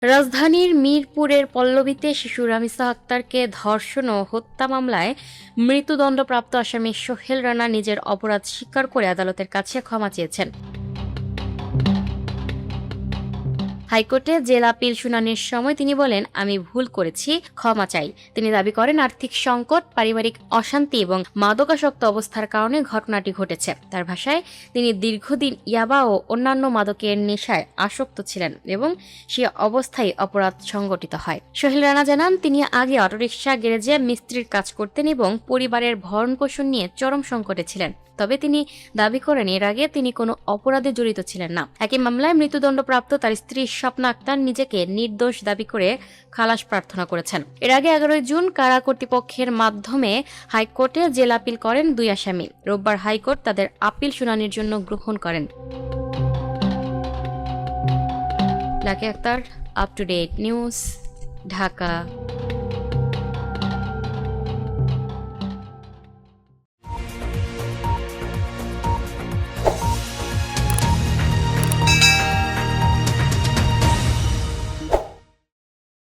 রাজধানীর মিরপুরের পল্লবীতে শিশু রামিসা আক্তারকে ধর্ষণ ও হত্যা মামলায় মৃত্যুদণ্ডপ্রাপ্ত আসামি সোহেল রানা নিজের অপরাধ স্বীকার করে আদালতের কাছে ক্ষমা চেয়েছেন। হাইকোর্টে জেল আপিল শুনানির সময় তিনি বলেন, আমি ভুল করেছি, ক্ষমা চাই। তিনি দাবি করেন, আর্থিক সংকট, পারিবারিক অশান্তি এবং মাদকাসক্ত অবস্থার কারণে ঘটনাটি ঘটেছে। তার ভাষায়, তিনি দীর্ঘদিন ইয়াবা ও অন্যান্য মাদকের নেশায় আসক্ত ছিলেন এবং সে অবস্থায় অপরাধ সংগঠিত হয়। সোহেল রানা জানান, তিনি আগে অটোরিকশা গ্যারেজে মিস্ত্রির কাজ করতেন এবং পরিবারের ভরণ-পোষণ নিয়ে চরম সংকটে ছিলেন। তবে তিনি দাবি করেন, এর আগে তিনি কোনো অপরাধে জড়িত ছিলেন না। একই মামলায় মৃত্যুদণ্ডপ্রাপ্ত তার স্ত্রী স্বপ্না আক্তার নিজেকে নির্দোষ দাবি করে খালাস প্রার্থনা করেছেন। এর আগে 11 জুন কারা কর্তৃপক্ষের মাধ্যমে হাইকোর্টে জেল আপিল করেন দুই আসামি। রোববার হাইকোর্ট তাদের আপিল শুনানির জন্য গ্রহণ করেন। Lucky Akter, up to date news, Dhaka.